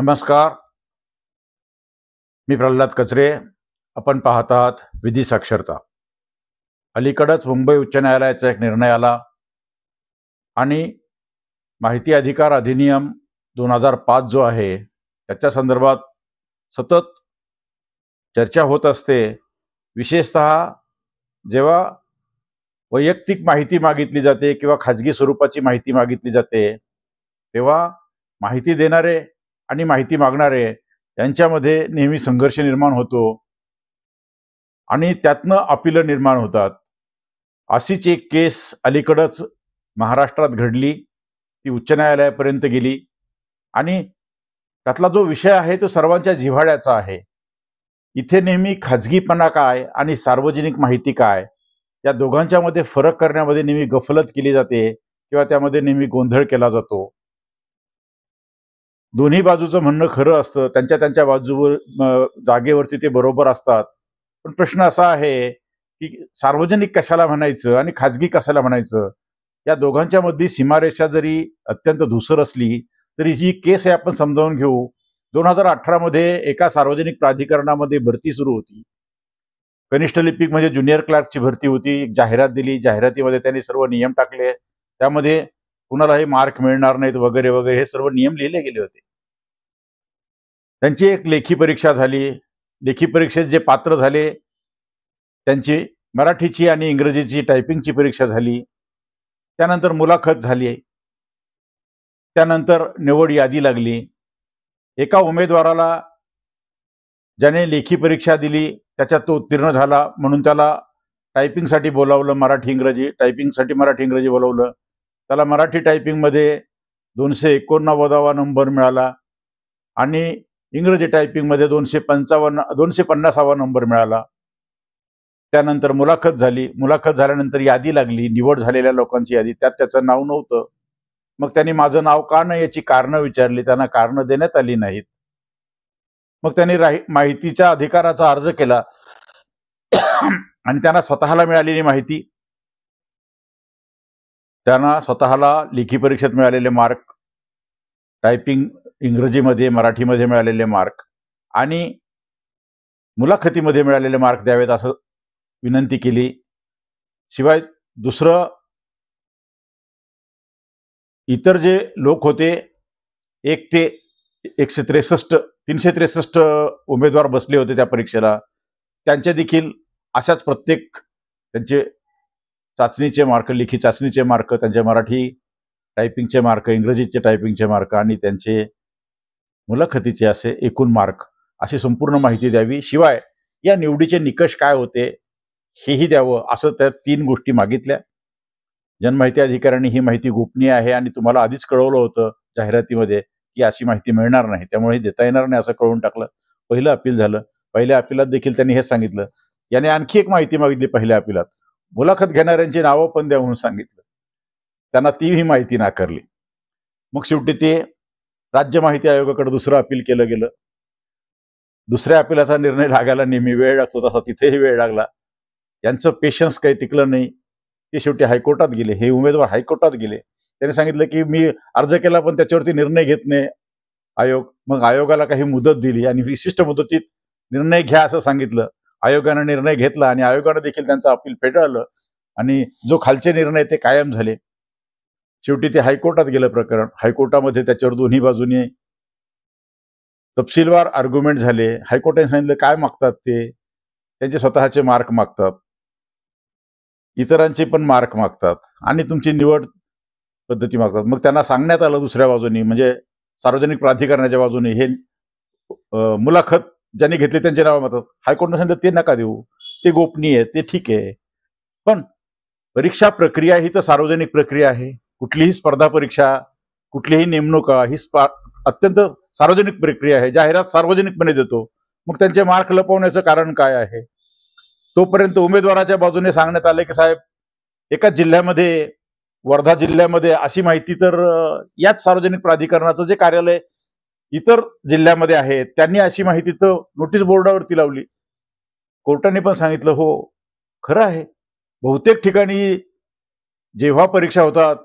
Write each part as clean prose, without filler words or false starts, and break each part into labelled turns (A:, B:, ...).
A: नमस्कार. मी प्रल्हाद कचरे. आपण पाहत आहात विधी साक्षरता. अलीकडेच मुंबई उच्च न्यायालयाचा एक निर्णय आला आणि माहिती अधिकार अधिनियम 2005 जो आहे त्याच्या संदर्भात सतत चर्चा होत असते. विशेषतः जेव्हा वैयक्तिक माहिती मागितली जाते किंवा खाजगी स्वरूपाची माहिती मागितली जाते तेव्हा माहिती देणारे आणि माहिती मागणारे यांच्यामध्ये नेहमी संघर्ष निर्माण होतो आणि त्यातनं अपीलं निर्माण होतात. अशीच एक केस अलीकडंच महाराष्ट्रात घडली. ती उच्च न्यायालयापर्यंत गेली आणि त्यातला जो विषय आहे तो सर्वांच्या जिव्हाळ्याचा आहे. इथे नेहमी खाजगीपणा काय आणि सार्वजनिक माहिती काय या दोघांच्या मध्ये फरक करण्यामध्ये नेहमी गफलत केली जाते किंवा त्यामध्ये नेहमी गोंधळ केला जातो. दोन्ही बाजूचं म्हणणं खरं असतं, त्यांच्या त्यांच्या बाजूवर जागेवरती ते बरोबर असतात. पण प्रश्न असा आहे की सार्वजनिक कशाला म्हणायचं आणि खाजगी कशाला म्हणायचं. या दोघांच्या मधली सीमारेषा जरी अत्यंत धूसर असली तरी ही केस आहे आपण समजावून घेऊ. 2018 मध्ये एका सार्वजनिक प्राधिकरणामध्ये भरती सुरू होती. कनिष्ठ लिपिक म्हणजे ज्युनियर क्लार्कची भरती होती. एक जाहिरात दिली, जाहिरातीमध्ये त्यांनी सर्व नियम टाकले, त्यामध्ये कुणालाही मार्क मिळणार नाहीत वगैरे वगैरे हे सर्व नियम लिहिले गेले होते. त्यांची एक लेखी परीक्षा झाली. लेखी परीक्षेत जे पात्र झाले त्यांची मराठीची आणि इंग्रजीची टायपिंगची परीक्षा झाली. त्यानंतर मुलाखत झाली. त्यानंतर निवड यादी लागली. एका उमेदवाराला ज्याने लेखी परीक्षा दिली त्याच्यात तो उत्तीर्ण झाला म्हणून त्याला टायपिंगसाठी बोलावलं, मराठी इंग्रजी टायपिंगसाठी मराठी इंग्रजी बोलावलं. त्याला मराठी टायपिंगमध्ये 289वा नंबर मिळाला आणि इंग्रजी टायपिंगमध्ये 250वा नंबर मिळाला. त्यानंतर मुलाखत झाली. मुलाखत झाल्यानंतर यादी लागली, निवड झालेल्या लोकांची यादी. त्यात त्याचं नाव नव्हतं. मग त्यांनी माझं नाव का नाही याची कारणं विचारली. त्यांना कारणं देण्यात आली नाहीत. मग त्यांनी माहितीच्या अधिकाराचा अर्ज केला आणि त्यांना स्वतःला मिळालेली माहिती, त्यांना स्वतःला लेखी परीक्षेत मिळालेले मार्क, टायपिंग इंग्रजीमध्ये मराठीमध्ये मिळालेले मार्क आणि मुलाखतीमध्ये मिळालेले मार्क द्यावेत असं विनंती केली. शिवाय दुसरं इतर जे लोक होते 1 ते 363 उमेदवार बसले होते त्या परीक्षेला, त्यांचे देखील अशाच प्रत्येक त्यांचे चाचणीचे मार्क, लेखी चाचणीचे मार्क, त्यांचे मराठी टायपिंगचे मार्क, इंग्रजीचे टायपिंगचे मार्क आणि त्यांचे मुलाखतीचे असे एकूण मार्क अशी संपूर्ण माहिती द्यावी. शिवाय या निवडीचे निकष काय होते हेही द्यावं असं त्या 3 गोष्टी मागितल्या. जनमाहिती अधिकाऱ्यांनी ही माहिती गोपनीय आहे आणि तुम्हाला आधीच कळवलं होतं जाहिरातीमध्ये की अशी माहिती मिळणार नाही, त्यामुळे देता येणार नाही असं कळवून टाकलं. पहिलं अपील झालं. पहिल्या अपिलात देखील त्यांनी हे सांगितलं. याने आणखी एक माहिती मागितली पहिल्या अपिलात, मुलाखत घेणाऱ्यांची नावं पण द्या म्हणून सांगितलं. त्यांना तीही माहिती नाकारली. मग शेवटी ते राज्य माहिती आयोगाकडे दुसरं अपील केलं गेलं. दुसऱ्या अपिलाचा निर्णय लागायला नेहमी वेळ लागतो, तसा तिथेही वेळ लागला. यांचं पेशन्स काही टिकलं नाही. ते शेवटी हायकोर्टात गेले. हे उमेदवार हायकोर्टात गेले. त्यांनी सांगितलं की मी अर्ज केला पण त्याच्यावरती निर्णय घेत नाही आयोग. मग आयोगाला काही मुदत दिली आणि विशिष्ट मुदतीत निर्णय घ्या असं सांगितलं. आयोगानं निर्णय घेतला आणि आयोगानं देखील त्यांचं अपील फेटाळलं आणि जो खालचे निर्णय ते कायम झाले. शेवटी ते हायकोर्टात गेलं प्रकरण. हायकोर्टामध्ये त्याच्यावर दोन्ही बाजूने तपशीलवार आर्ग्युमेंट झाले. हायकोर्टाने सांगितलं काय मागतात ते, त्यांचे स्वतःचे मार्क मागतात, इतरांचे पण मार्क मागतात आणि तुमची निवड पद्धती मागतात. मग त्यांना सांगण्यात आलं दुसऱ्या बाजूनी म्हणजे सार्वजनिक प्राधिकरणाच्या बाजूने हे मुलाखत ज्यांनी घेतली त्यांचे नाव मागतात. हायकोर्टाने सांगितलं ते नका देऊ, ते गोपनीय आहे, ते ठीक आहे. पण परीक्षा प्रक्रिया ही तर सार्वजनिक प्रक्रिया आहे. कुठलीही स्पर्धा परीक्षा, कुठलीही नेमणुका ही अत्यंत सार्वजनिक प्रक्रिया आहे. जाहिरात सार्वजनिकपणे देतो. मग त्यांचे मार्क लपवण्याचं कारण काय आहे. तोपर्यंत उमेदवाराच्या बाजूने सांगण्यात आले की साहेब एकाच जिल्ह्यामध्ये, वर्धा जिल्ह्यामध्ये अशी माहिती तर याच सार्वजनिक प्राधिकरणाचं जे कार्यालय इतर जिल्ह्यामध्ये आहे त्यांनी अशी माहिती तर नोटीस बोर्डावरती लावली. कोर्टाने पण सांगितलं हो खरं आहे. बहुतेक ठिकाणी जेव्हा परीक्षा होतात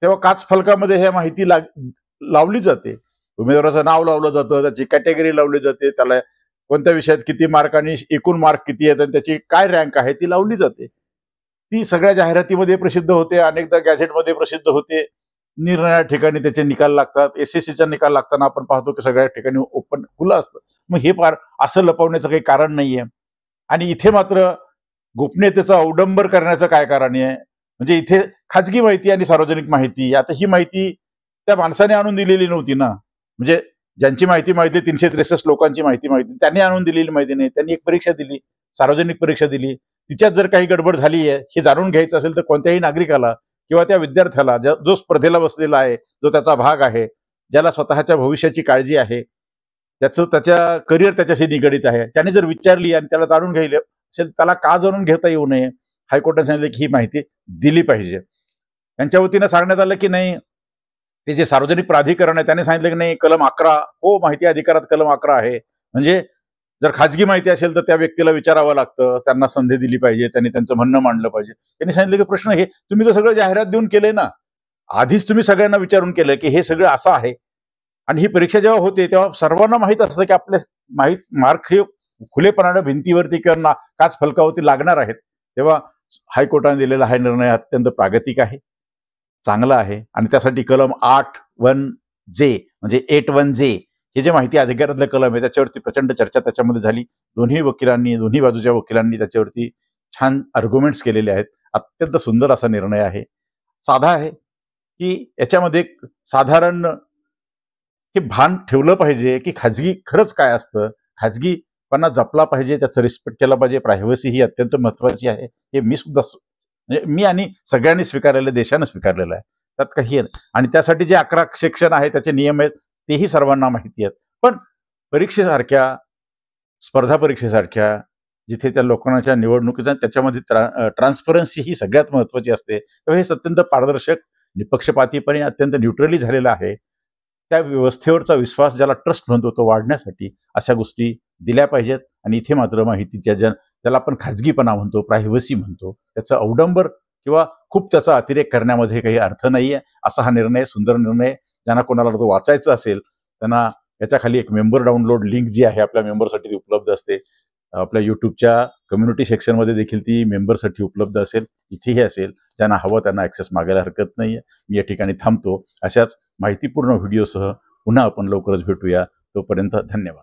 A: तेव्हा काच फलकामध्ये ह्या माहिती लावली जाते. उमेदवाराचं नाव लावलं जातं, त्याची कॅटेगरी लावली जाते, त्याला कोणत्या विषयात किती मार्क आणि एकूण मार्क किती आहेत आणि त्याची काय रँक आहे ती लावली जाते. ती सगळ्या जाहिरातीमध्ये प्रसिद्ध होते, अनेकदा गॅझेटमध्ये प्रसिद्ध होते. निरनिराळ्या ठिकाणी त्याचे निकाल लागतात. SSCचा निकाल लागताना आपण पाहतो की सगळ्या ठिकाणी ओपन खुलं असतं. मग हे फार असं लपवण्याचं काही कारण नाहीये. आणि इथे मात्र गोपनीयतेचा अवडंबर करण्याचं काय कारण आहे? म्हणजे इथे खाजगी माहिती आणि सार्वजनिक माहिती, आता ही माहिती त्या माणसाने आणून दिलेली नव्हती ना. म्हणजे ज्यांची माहिती माहिती 363 लोकांची माहिती त्यांनी आणून दिलेली माहिती नाही. त्यांनी एक परीक्षा दिली, सार्वजनिक परीक्षा दिली. तिच्यात जर काही गडबड झाली आहे हे जाणून घ्यायचं असेल तर कोणत्याही नागरिकाला किंवा त्या विद्यार्थ्याला जो स्पर्धेला बसलेला आहे, जो त्याचा भाग आहे, ज्याला स्वतःच्या भविष्याची काळजी आहे, त्याच्या करिअर त्याच्याशी निगडित आहे, त्याने जर विचारली आणि त्याला जाणून घ्यायला असेल, त्याला का जाणून घेता येऊ नये? हायकोर्टाने सांगितलं की ही माहिती दिली पाहिजे. त्यांच्या वतीनं सांगण्यात आलं की नाही, ते जे सार्वजनिक प्राधिकरण आहे त्याने सांगितलं की नाही कलम 11, हो माहिती अधिकारात कलम 11 आहे. म्हणजे जर खाजगी माहिती असेल तर त्या व्यक्तीला विचारावं लागतं, त्यांना संधी दिली पाहिजे, त्यांनी त्यांचं म्हणणं मांडलं पाहिजे. त्यांनी सांगितलं की प्रश्न हे तुम्ही तर सगळं जाहिरात देऊन केलंय ना, आधीच तुम्ही सगळ्यांना विचारून केलं की हे सगळं असं आहे. आणि ही परीक्षा जेव्हा होते तेव्हा सर्वांना माहित असतं की आपले मार्क हे खुलेपणाने भिंतीवरती किंवा काच फलकावरती लागणार आहेत. तेव्हा हायकोर्टाने दिलेला हा निर्णय अत्यंत प्रागतिक आहे, चांगला आहे. आणि त्यासाठी कलम 8(1)J म्हणजे 8(1)J हे जे माहिती अधिकारातले कलम आहे त्याच्यावरती प्रचंड चर्चा त्याच्यामध्ये झाली. दोन्ही बाजूच्या वकिलांनी त्याच्यावरती छान आर्ग्युमेंट्स केलेले आहेत. अत्यंत सुंदर असा निर्णय आहे. साधा आहे की याच्यामध्ये एक साधारण हे भान ठेवलं पाहिजे की खाजगी खरंच काय असतं, खाजगीपणा जपला पाहिजे, त्याचं रिस्पेक्ट केला पाहिजे. प्रायव्हसी ही अत्यंत महत्वाची आहे. हे मी सुद्धा म्हणजे मी आणि सगळ्यांनी स्वीकारलेलं, देशानं स्वीकारलेलं आहे, त्यात काही आहे. आणि त्यासाठी जे 11 सेक्शन आहे, त्याचे नियम आहेत, तेही सर्वांना माहिती आहेत. पण परीक्षेसारख्या, स्पर्धा परीक्षेसारख्या जिथे त्या लोकांच्या निवडणुकीचा त्याच्यामध्ये ट्रान्सपरन्सी ही सगळ्यात महत्वाची असते, तेव्हा हे अत्यंत पारदर्शक, निपक्षपातीपणे अत्यंत न्यूट्रली झालेलं आहे. त्या व्यवस्थेवरचा विश्वास, ज्याला ट्रस्ट म्हणतो, तो वाढण्यासाठी अशा गोष्टी दिल्या पाहिजेत. आणि इथे मात्र माहितीच्या ज्याला आपण खाजगीपणा म्हणतो, प्रायव्हसी म्हणतो, त्याचा अवडंबर किंवा खूप त्याचा अतिरेक करण्यामध्ये काही अर्थ नाहीये. असा हा निर्णय, सुंदर निर्णय. ज्यांना कोणाला तो वाचायचा असेल त्यांना याच्या खाली एक मेंबर डाउनलोड लिंक जी आहे आपल्या मेंबरसाठी उपलब्ध असते. आपल्या युट्यूबच्या कम्युनिटी सेक्शनमध्ये देखील ती मेंबरसाठी उपलब्ध असेल, इथेही असेल. ज्यांना हवं त्यांना ॲक्सेस मागायला हरकत नाही आहे. मी या ठिकाणी थांबतो. अशाच माहितीपूर्ण व्हिडिओसह पुन्हा आपण लवकरच भेटूया. तोपर्यंत धन्यवाद.